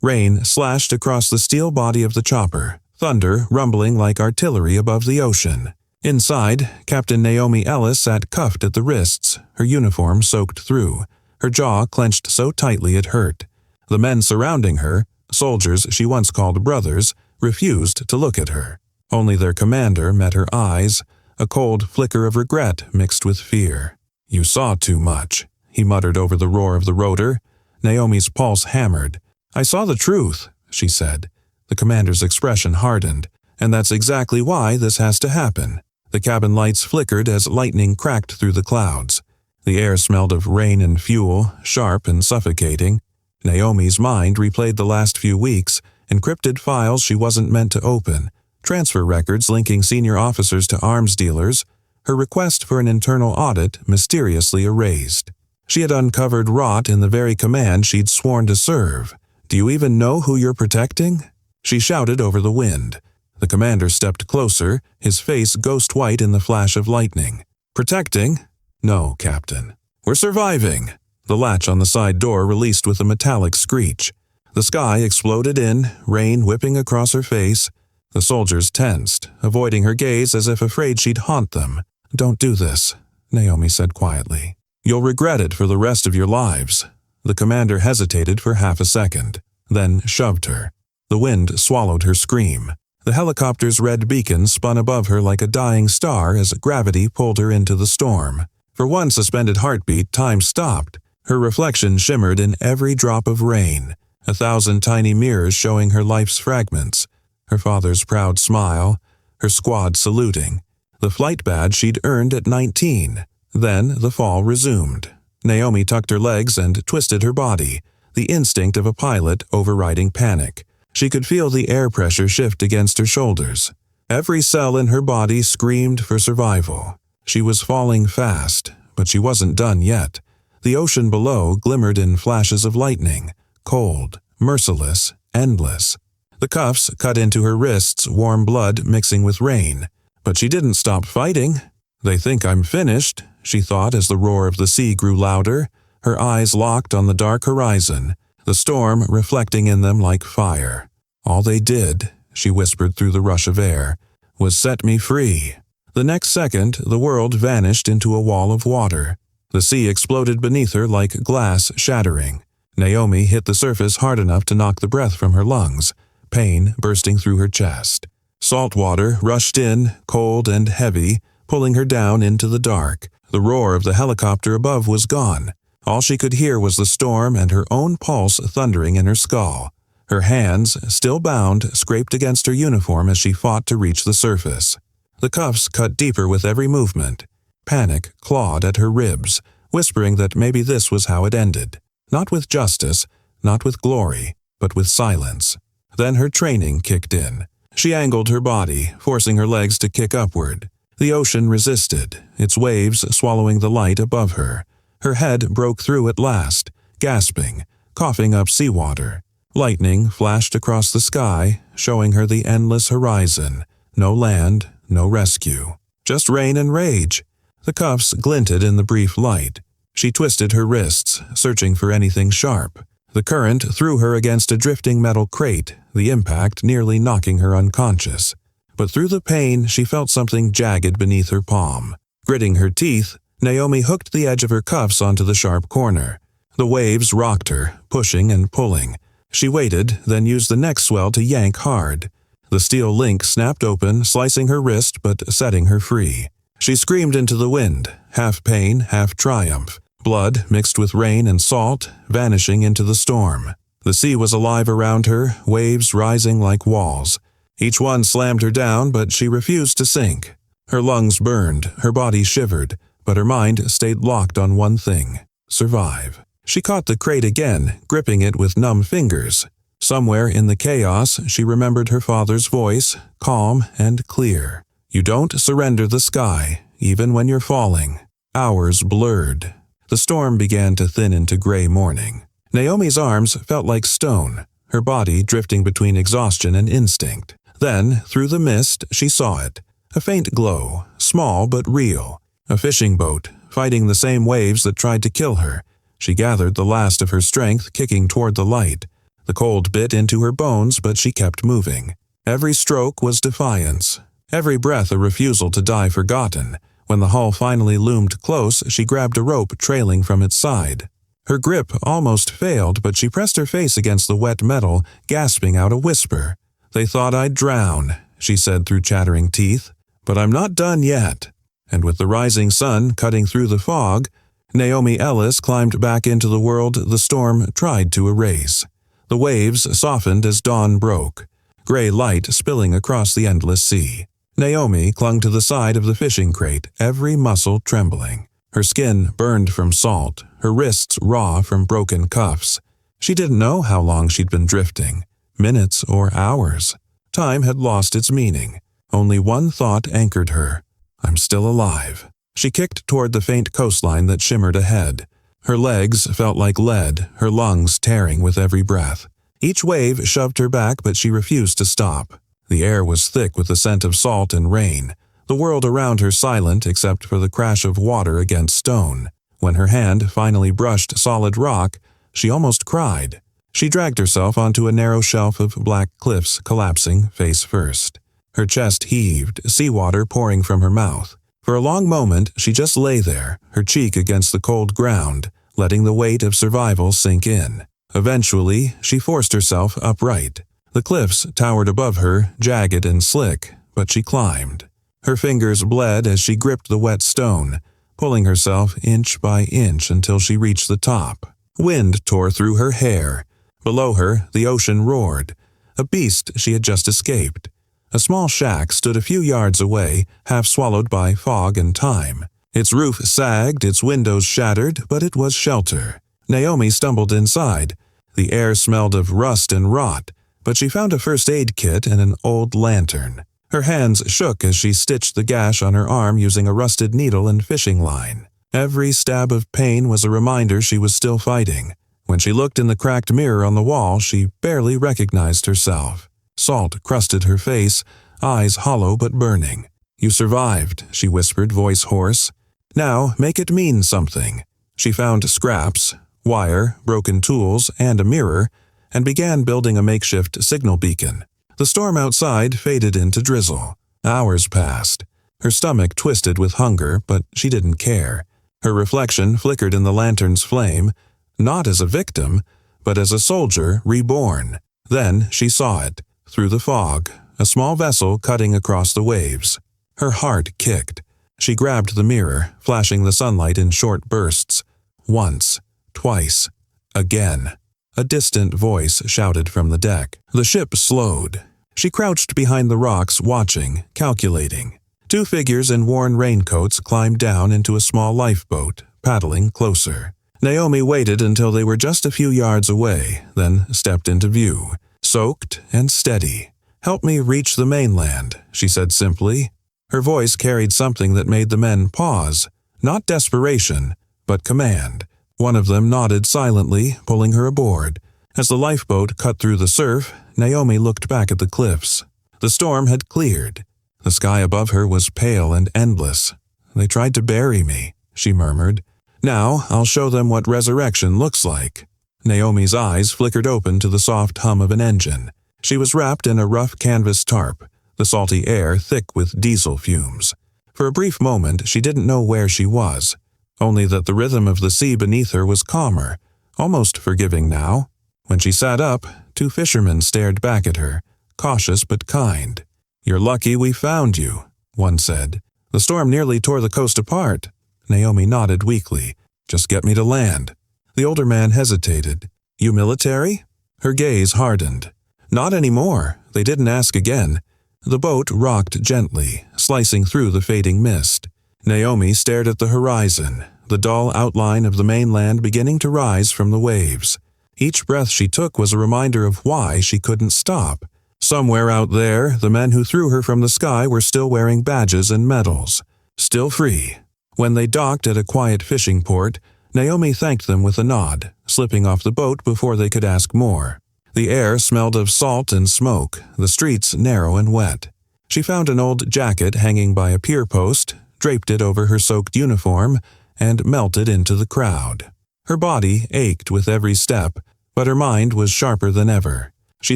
Rain slashed across the steel body of the chopper, thunder rumbling like artillery above the ocean. Inside, Captain Naomi Ellis sat cuffed at the wrists, her uniform soaked through, her jaw clenched so tightly it hurt. The men surrounding her, soldiers she once called brothers, refused to look at her. Only their commander met her eyes, a cold flicker of regret mixed with fear. "You saw too much," he muttered over the roar of the rotor. Naomi's pulse hammered. "I saw the truth," she said. The commander's expression hardened. "And that's exactly why this has to happen." The cabin lights flickered as lightning cracked through the clouds. The air smelled of rain and fuel, sharp and suffocating. Naomi's mind replayed the last few weeks, encrypted files she wasn't meant to open, transfer records linking senior officers to arms dealers, her request for an internal audit mysteriously erased. She had uncovered rot in the very command she'd sworn to serve. "Do you even know who you're protecting?" She shouted over the wind. The commander stepped closer, his face ghost-white in the flash of lightning. "Protecting? No, Captain. We're surviving." The latch on the side door released with a metallic screech. The sky exploded in, rain whipping across her face. The soldiers tensed, avoiding her gaze as if afraid she'd haunt them. "Don't do this," Naomi said quietly. "You'll regret it for the rest of your lives." The commander hesitated for half a second, then shoved her. The wind swallowed her scream. The helicopter's red beacon spun above her like a dying star as gravity pulled her into the storm. For one suspended heartbeat, time stopped. Her reflection shimmered in every drop of rain, 1,000 tiny mirrors showing her life's fragments. Her father's proud smile, her squad saluting, the flight badge she'd earned at 19. Then the fall resumed. Naomi tucked her legs and twisted her body, the instinct of a pilot overriding panic. She could feel the air pressure shift against her shoulders. Every cell in her body screamed for survival. She was falling fast, but she wasn't done yet. The ocean below glimmered in flashes of lightning, cold, merciless, endless. The cuffs cut into her wrists, warm blood mixing with rain. But she didn't stop fighting. "They think I'm finished," she thought as the roar of the sea grew louder, her eyes locked on the dark horizon, the storm reflecting in them like fire. "All they did," she whispered through the rush of air, "was set me free." The next second, the world vanished into a wall of water. The sea exploded beneath her like glass shattering. Naomi hit the surface hard enough to knock the breath from her lungs, pain bursting through her chest. Salt water rushed in, cold and heavy, pulling her down into the dark. The roar of the helicopter above was gone. All she could hear was the storm and her own pulse thundering in her skull. Her hands, still bound, scraped against her uniform as she fought to reach the surface. The cuffs cut deeper with every movement. Panic clawed at her ribs, whispering that maybe this was how it ended. Not with justice, not with glory, but with silence. Then her training kicked in. She angled her body, forcing her legs to kick upward. The ocean resisted, its waves swallowing the light above her. Her head broke through at last, gasping, coughing up seawater. Lightning flashed across the sky, showing her the endless horizon. No land, no rescue. Just rain and rage. The cuffs glinted in the brief light. She twisted her wrists, searching for anything sharp. The current threw her against a drifting metal crate, the impact nearly knocking her unconscious. But through the pain, she felt something jagged beneath her palm. Gritting her teeth, Naomi hooked the edge of her cuffs onto the sharp corner. The waves rocked her, pushing and pulling. She waited, then used the next swell to yank hard. The steel link snapped open, slicing her wrist but setting her free. She screamed into the wind, half pain, half triumph. Blood mixed with rain and salt, vanishing into the storm. The sea was alive around her, waves rising like walls. Each one slammed her down, but she refused to sink. Her lungs burned, her body shivered, but her mind stayed locked on one thing: survive. She caught the crate again, gripping it with numb fingers. Somewhere in the chaos, she remembered her father's voice, calm and clear. "You don't surrender the sky, even when you're falling." Hours blurred. The storm began to thin into gray morning. Naomi's arms felt like stone, her body drifting between exhaustion and instinct. Then, through the mist, she saw it. A faint glow, small but real. A fishing boat, fighting the same waves that tried to kill her. She gathered the last of her strength, kicking toward the light. The cold bit into her bones, but she kept moving. Every stroke was defiance. Every breath a refusal to die forgotten. When the hull finally loomed close, she grabbed a rope trailing from its side. Her grip almost failed, but she pressed her face against the wet metal, gasping out a whisper. "They thought I'd drown," she said through chattering teeth. "But I'm not done yet." And with the rising sun cutting through the fog, Naomi Ellis climbed back into the world the storm tried to erase. The waves softened as dawn broke, gray light spilling across the endless sea. Naomi clung to the side of the fishing crate, every muscle trembling. Her skin burned from salt, her wrists raw from broken cuffs. She didn't know how long she'd been drifting, minutes or hours. Time had lost its meaning. Only one thought anchored her. "I'm still alive." She kicked toward the faint coastline that shimmered ahead. Her legs felt like lead, her lungs tearing with every breath. Each wave shoved her back, but she refused to stop. The air was thick with the scent of salt and rain, the world around her silent except for the crash of water against stone. When her hand finally brushed solid rock, she almost cried. She dragged herself onto a narrow shelf of black cliffs, collapsing face first. Her chest heaved, seawater pouring from her mouth. For a long moment, she just lay there, her cheek against the cold ground, letting the weight of survival sink in. Eventually, she forced herself upright. The cliffs towered above her, jagged and slick, but she climbed. Her fingers bled as she gripped the wet stone, pulling herself inch by inch until she reached the top. Wind tore through her hair. Below her, the ocean roared, a beast she had just escaped. A small shack stood a few yards away, half swallowed by fog and time. Its roof sagged, its windows shattered, but it was shelter. Naomi stumbled inside. The air smelled of rust and rot, but she found a first aid kit and an old lantern. Her hands shook as she stitched the gash on her arm using a rusted needle and fishing line. Every stab of pain was a reminder she was still fighting. When she looked in the cracked mirror on the wall, she barely recognized herself. Salt crusted her face, eyes hollow but burning. "You survived," she whispered, voice hoarse. "Now make it mean something." She found scraps, wire, broken tools, and a mirror, and began building a makeshift signal beacon. The storm outside faded into drizzle. Hours passed. Her stomach twisted with hunger, but she didn't care. Her reflection flickered in the lantern's flame, not as a victim, but as a soldier reborn. Then she saw it, through the fog, a small vessel cutting across the waves. Her heart kicked. She grabbed the mirror, flashing the sunlight in short bursts. Once, twice, again. A distant voice shouted from the deck. The ship slowed. She crouched behind the rocks, watching, calculating. Two figures in worn raincoats climbed down into a small lifeboat, paddling closer. Naomi waited until they were just a few yards away, then stepped into view, soaked and steady. "Help me reach the mainland," she said simply. Her voice carried something that made the men pause, not desperation, but command. One of them nodded silently, pulling her aboard. As the lifeboat cut through the surf, Naomi looked back at the cliffs. The storm had cleared. The sky above her was pale and endless. "They tried to bury me," she murmured. "Now I'll show them what resurrection looks like." Naomi's eyes flickered open to the soft hum of an engine. She was wrapped in a rough canvas tarp, the salty air thick with diesel fumes. For a brief moment, she didn't know where she was, only that the rhythm of the sea beneath her was calmer, almost forgiving now. When she sat up, two fishermen stared back at her, cautious but kind. "You're lucky we found you," one said. "The storm nearly tore the coast apart." Naomi nodded weakly. "Just get me to land." The older man hesitated. "You military?" Her gaze hardened. "Not anymore." They didn't ask again. The boat rocked gently, slicing through the fading mist. Naomi stared at the horizon, the dull outline of the mainland beginning to rise from the waves. Each breath she took was a reminder of why she couldn't stop. Somewhere out there, the men who threw her from the sky were still wearing badges and medals. Still free. When they docked at a quiet fishing port, Naomi thanked them with a nod, slipping off the boat before they could ask more. The air smelled of salt and smoke, the streets narrow and wet. She found an old jacket hanging by a pier post, draped it over her soaked uniform, and melted into the crowd. Her body ached with every step, but her mind was sharper than ever. She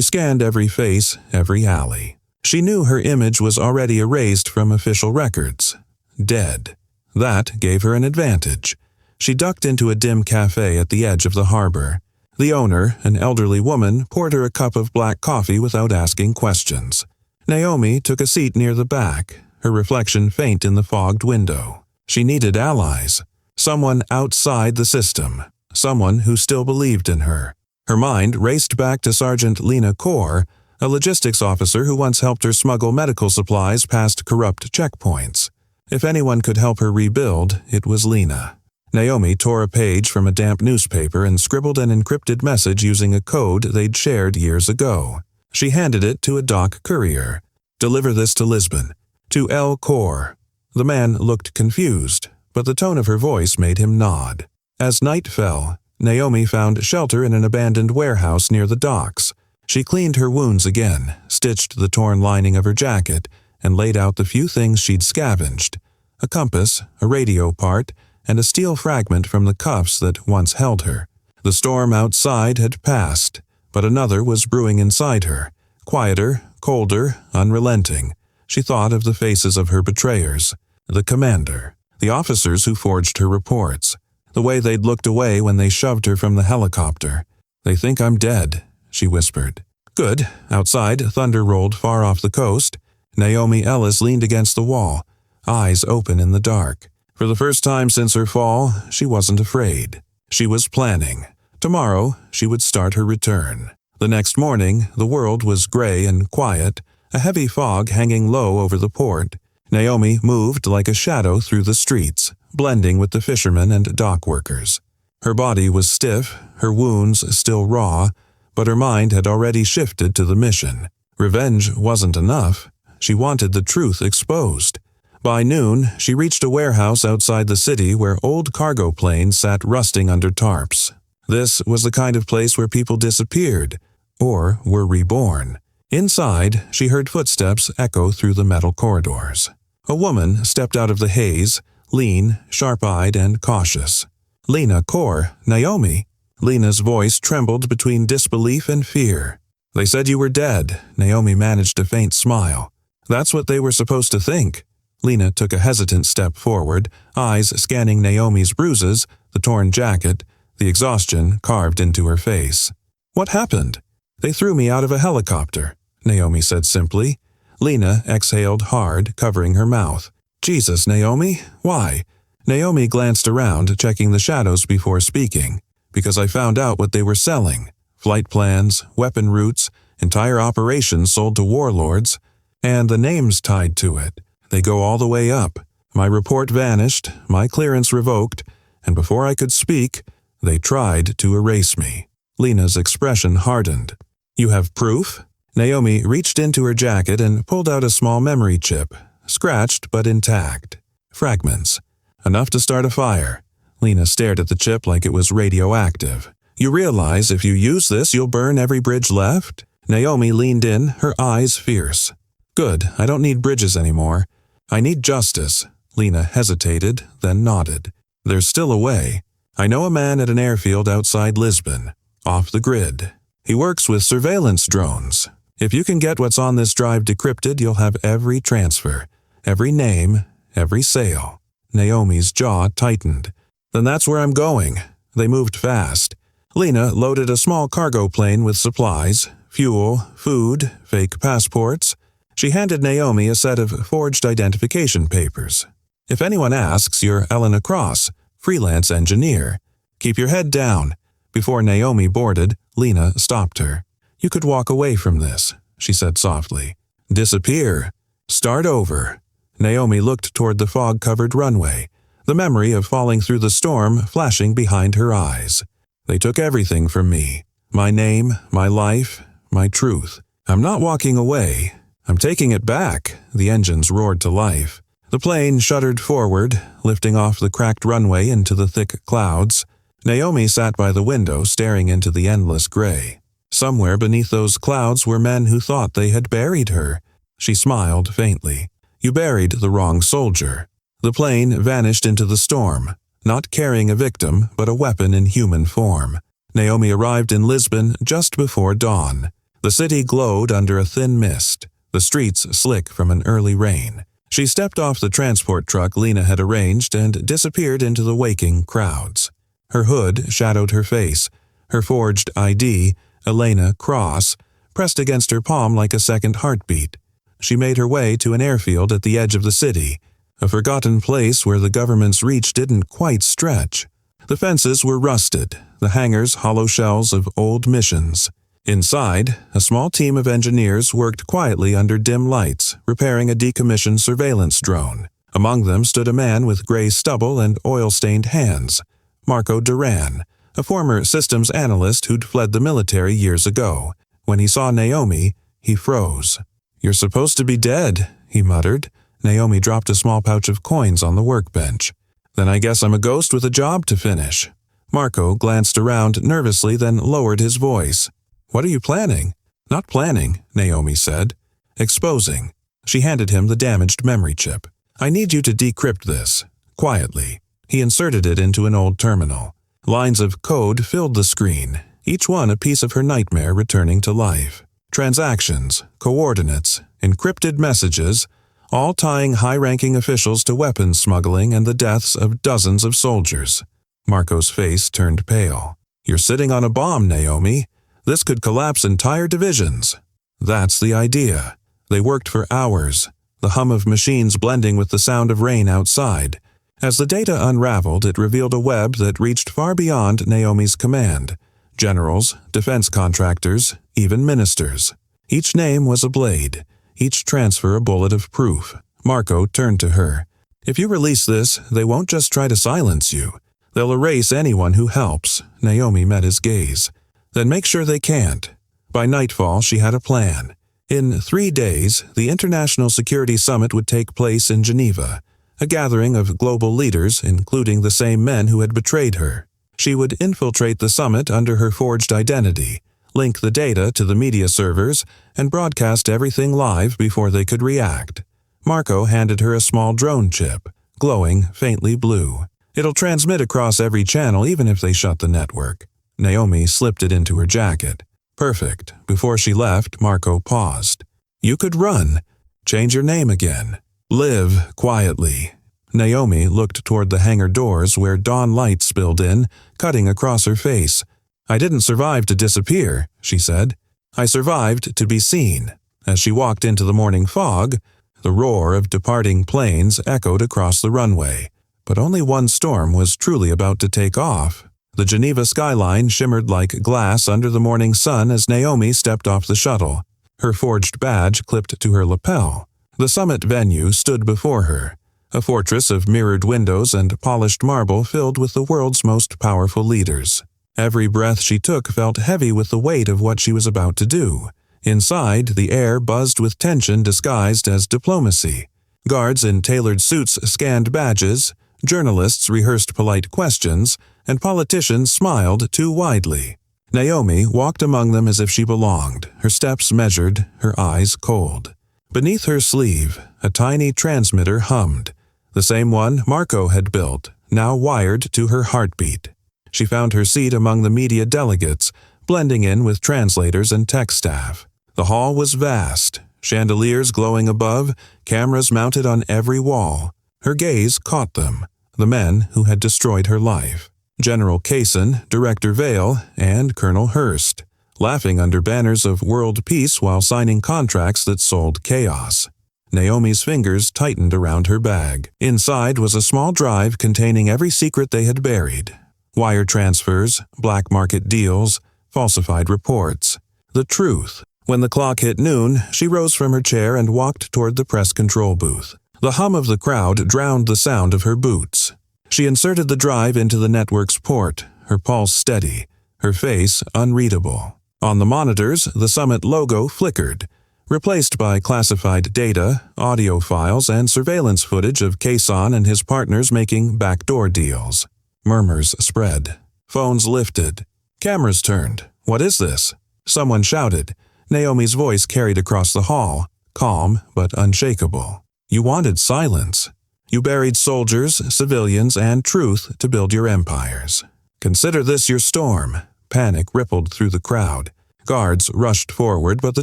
scanned every face, every alley. She knew her image was already erased from official records. Dead. That gave her an advantage. She ducked into a dim cafe at the edge of the harbor. The owner, an elderly woman, poured her a cup of black coffee without asking questions. Naomi took a seat near the back, her reflection faint in the fogged window. She needed allies. Someone outside the system. Someone who still believed in her. Her mind raced back to Sergeant Lena Kaur, a logistics officer who once helped her smuggle medical supplies past corrupt checkpoints. If anyone could help her rebuild, it was Lena. Naomi tore a page from a damp newspaper and scribbled an encrypted message using a code they'd shared years ago. She handed it to a dock courier. "Deliver this to Lisbon. To L. Kaur." The man looked confused, but the tone of her voice made him nod. As night fell, Naomi found shelter in an abandoned warehouse near the docks. She cleaned her wounds again, stitched the torn lining of her jacket, and laid out the few things she'd scavenged: a compass, a radio part, and a steel fragment from the cuffs that once held her. The storm outside had passed, but another was brewing inside her. Quieter, colder, unrelenting. She thought of the faces of her betrayers. The commander. The officers who forged her reports. The way they'd looked away when they shoved her from the helicopter. "They think I'm dead," she whispered. Good. Outside, thunder rolled far off the coast. Naomi Ellis leaned against the wall, eyes open in the dark. For the first time since her fall, she wasn't afraid. She was planning. Tomorrow, she would start her return. The next morning, the world was gray and quiet, a heavy fog hanging low over the port. Naomi moved like a shadow through the streets, blending with the fishermen and dock workers. Her body was stiff, her wounds still raw, but her mind had already shifted to the mission. Revenge wasn't enough. She wanted the truth exposed. By noon, she reached a warehouse outside the city where old cargo planes sat rusting under tarps. This was the kind of place where people disappeared, or were reborn. Inside, she heard footsteps echo through the metal corridors. A woman stepped out of the haze, lean, sharp-eyed, and cautious. "Lena Kaur, Naomi." Lena's voice trembled between disbelief and fear. "They said you were dead." Naomi managed a faint smile. "That's what they were supposed to think." Lena took a hesitant step forward, eyes scanning Naomi's bruises, the torn jacket, the exhaustion carved into her face. "What happened?" "They threw me out of a helicopter," Naomi said simply. Lena exhaled hard, covering her mouth. "Jesus, Naomi, why?" Naomi glanced around, checking the shadows before speaking. "Because I found out what they were selling. Flight plans, weapon routes, entire operations sold to warlords, and the names tied to it. They go all the way up. My report vanished, my clearance revoked, and before I could speak, they tried to erase me." Lena's expression hardened. "You have proof?" Naomi reached into her jacket and pulled out a small memory chip, scratched but intact. Fragments. Enough to start a fire. Lena stared at the chip like it was radioactive. "You realize if you use this, you'll burn every bridge left?" Naomi leaned in, her eyes fierce. "Good, I don't need bridges anymore. I need justice." Lena hesitated, then nodded. "There's still a way. I know a man at an airfield outside Lisbon, off the grid. He works with surveillance drones. If you can get what's on this drive decrypted, you'll have every transfer, every name, every sale." Naomi's jaw tightened. "Then that's where I'm going." They moved fast. Lena loaded a small cargo plane with supplies, fuel, food, fake passports. She handed Naomi a set of forged identification papers. "If anyone asks, you're Elena Cross, freelance engineer. Keep your head down." Before Naomi boarded, Lena stopped her. "You could walk away from this," she said softly. "Disappear. Start over." Naomi looked toward the fog-covered runway, the memory of falling through the storm flashing behind her eyes. "They took everything from me. My name, my life, my truth. I'm not walking away. I'm taking it back." The engines roared to life. The plane shuddered forward, lifting off the cracked runway into the thick clouds. Naomi sat by the window, staring into the endless gray. Somewhere beneath those clouds were men who thought they had buried her. She smiled faintly. "You buried the wrong soldier." The plane vanished into the storm, not carrying a victim, but a weapon in human form. Naomi arrived in Lisbon just before dawn. The city glowed under a thin mist, the streets slick from an early rain. She stepped off the transport truck Lena had arranged and disappeared into the waking crowds. Her hood shadowed her face, her forged ID, Elena Cross, pressed against her palm like a second heartbeat. She made her way to an airfield at the edge of the city, a forgotten place where the government's reach didn't quite stretch. The fences were rusted, the hangars hollow shells of old missions. Inside, a small team of engineers worked quietly under dim lights, repairing a decommissioned surveillance drone. Among them stood a man with gray stubble and oil-stained hands, Marco Duran, a former systems analyst who'd fled the military years ago. When he saw Naomi, he froze. "You're supposed to be dead," he muttered. Naomi dropped a small pouch of coins on the workbench. "Then I guess I'm a ghost with a job to finish." Marco glanced around nervously, then lowered his voice. "What are you planning?" "Not planning," Naomi said. "Exposing." She handed him the damaged memory chip. "I need you to decrypt this." Quietly. He inserted it into an old terminal. Lines of code filled the screen, each one a piece of her nightmare returning to life. Transactions, coordinates, encrypted messages, all tying high-ranking officials to weapons smuggling and the deaths of dozens of soldiers. Marco's face turned pale. "You're sitting on a bomb, Naomi. This could collapse entire divisions." That's the idea. They worked for hours, the hum of machines blending with the sound of rain outside. As the data unraveled, it revealed a web that reached far beyond Naomi's command. Generals, defense contractors, even ministers. Each name was a blade, each transfer a bullet of proof. Marco turned to her. "If you release this, they won't just try to silence you. They'll erase anyone who helps." Naomi met his gaze. "Then make sure they can't." By nightfall, she had a plan. In 3 days, the International Security Summit would take place in Geneva, a gathering of global leaders, including the same men who had betrayed her. She would infiltrate the summit under her forged identity, link the data to the media servers, and broadcast everything live before they could react. Marco handed her a small drone chip, glowing faintly blue. "It'll transmit across every channel even if they shut the network." Naomi slipped it into her jacket. "Perfect." Before she left, Marco paused. "You could run. Change your name again. Live quietly." Naomi looked toward the hangar doors where dawn light spilled in, cutting across her face. "I didn't survive to disappear," she said. "I survived to be seen." As she walked into the morning fog, the roar of departing planes echoed across the runway. But only one storm was truly about to take off. The Geneva skyline shimmered like glass under the morning sun as Naomi stepped off the shuttle, her forged badge clipped to her lapel. The summit venue stood before her, a fortress of mirrored windows and polished marble filled with the world's most powerful leaders. Every breath she took felt heavy with the weight of what she was about to do. Inside, the air buzzed with tension disguised as diplomacy. Guards in tailored suits scanned badges, journalists rehearsed polite questions, and politicians smiled too widely. Naomi walked among them as if she belonged, her steps measured, her eyes cold. Beneath her sleeve, a tiny transmitter hummed, the same one Marco had built, now wired to her heartbeat. She found her seat among the media delegates, blending in with translators and tech staff. The hall was vast, chandeliers glowing above, cameras mounted on every wall. Her gaze caught them, the men who had destroyed her life. General Kaysen, Director Vale, and Colonel Hurst, laughing under banners of world peace while signing contracts that sold chaos. Naomi's fingers tightened around her bag. Inside was a small drive containing every secret they had buried. Wire transfers, black market deals, falsified reports. The truth. When the clock hit noon, she rose from her chair and walked toward the press control booth. The hum of the crowd drowned the sound of her boots. She inserted the drive into the network's port, her pulse steady, her face unreadable. On the monitors, the summit logo flickered, replaced by classified data, audio files, and surveillance footage of Kaysen and his partners making backdoor deals. Murmurs spread. Phones lifted. Cameras turned. "What is this?" Someone shouted. Naomi's voice carried across the hall, calm but unshakable. "You wanted silence. You buried soldiers, civilians, and truth to build your empires. Consider this your storm. panic rippled through the crowd. Guards rushed forward, but the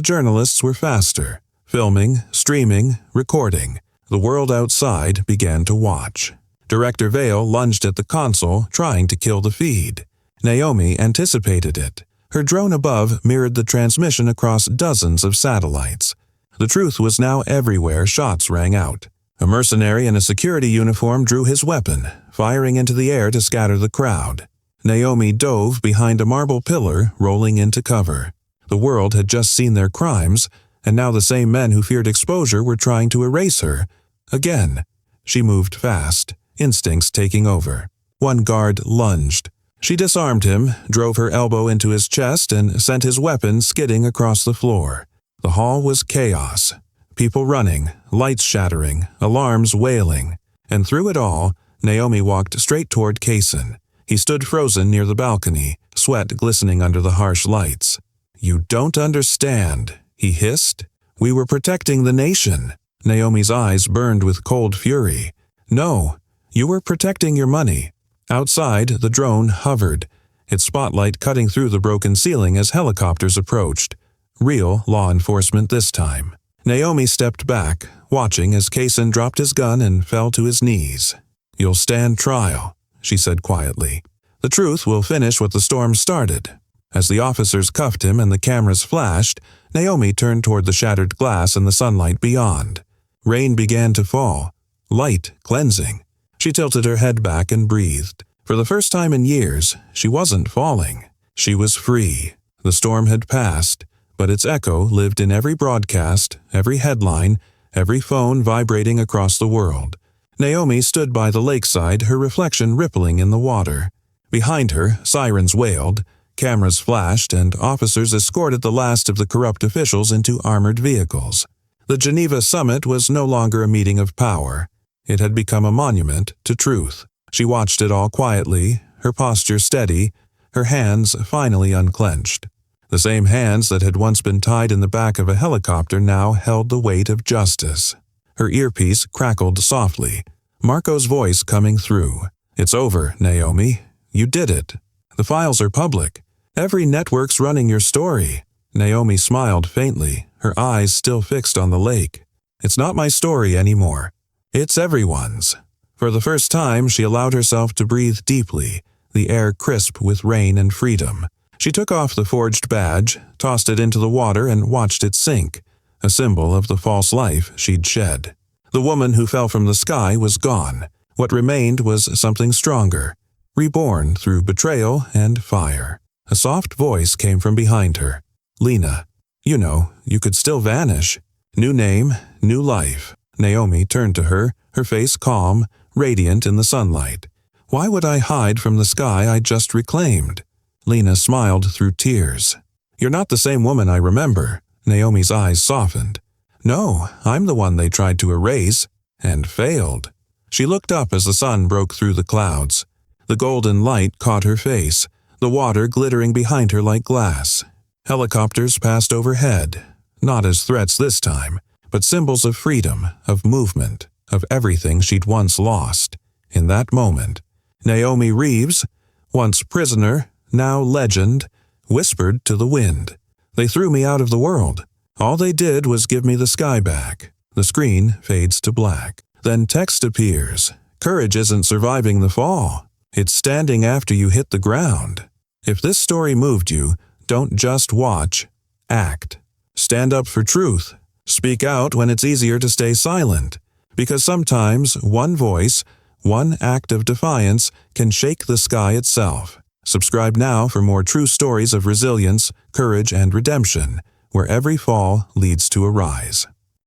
journalists were faster. Filming, streaming, recording. The world outside began to watch. Director Vale lunged at the console, trying to kill the feed. Naomi anticipated it. Her drone above mirrored the transmission across dozens of satellites. The truth was now everywhere. Shots rang out. A mercenary in a security uniform drew his weapon, firing into the air to scatter the crowd. Naomi dove behind a marble pillar, rolling into cover. The world had just seen their crimes, and now the same men who feared exposure were trying to erase her. Again. She moved fast, instincts taking over. One guard lunged. She disarmed him, drove her elbow into his chest, and sent his weapon skidding across the floor. The hall was chaos. People running, lights shattering, alarms wailing. And through it all, Naomi walked straight toward Kaysen. He stood frozen near the balcony, sweat glistening under the harsh lights. "You don't understand," he hissed. "We were protecting the nation." Naomi's eyes burned with cold fury. "No, you were protecting your money." Outside, the drone hovered, its spotlight cutting through the broken ceiling as helicopters approached. Real law enforcement this time. Naomi stepped back, watching as Kaysen dropped his gun and fell to his knees. "You'll stand trial," she said quietly. "The truth will finish what the storm started." As the officers cuffed him and the cameras flashed, Naomi turned toward the shattered glass and the sunlight beyond. Rain began to fall, light, cleansing. She tilted her head back and breathed. For the first time in years, she wasn't falling. She was free. The storm had passed, but its echo lived in every broadcast, every headline, every phone vibrating across the world. Naomi stood by the lakeside, her reflection rippling in the water. Behind her, sirens wailed, cameras flashed, and officers escorted the last of the corrupt officials into armored vehicles. The Geneva summit was no longer a meeting of power. It had become a monument to truth. She watched it all quietly, her posture steady, her hands finally unclenched. The same hands that had once been tied in the back of a helicopter now held the weight of justice. Her earpiece crackled softly, Marco's voice coming through. "It's over, Naomi. You did it. The files are public. Every network's running your story." Naomi smiled faintly, her eyes still fixed on the lake. "It's not my story anymore. It's everyone's." For the first time, she allowed herself to breathe deeply, the air crisp with rain and freedom. She took off the forged badge, tossed it into the water, and watched it sink, a symbol of the false life she'd shed. The woman who fell from the sky was gone. What remained was something stronger, reborn through betrayal and fire. A soft voice came from behind her. "Lena, you could still vanish. New name, new life." Naomi turned to her, her face calm, radiant in the sunlight. "Why would I hide from the sky I just reclaimed?" Lena smiled through tears. "You're not the same woman I remember." Naomi's eyes softened. "No, I'm the one they tried to erase, and failed." She looked up as the sun broke through the clouds. The golden light caught her face, the water glittering behind her like glass. Helicopters passed overhead, not as threats this time, but symbols of freedom, of movement, of everything she'd once lost. In that moment, Naomi Reeves, once prisoner, now legend, whispered to the wind. "They threw me out of the world. All they did was give me the sky back." The screen fades to black. Then text appears. "Courage isn't surviving the fall. It's standing after you hit the ground." If this story moved you, don't just watch, act. Stand up for truth. Speak out when it's easier to stay silent. Because sometimes one voice, one act of defiance can shake the sky itself. Subscribe now for more true stories of resilience, courage, and redemption, where every fall leads to a rise.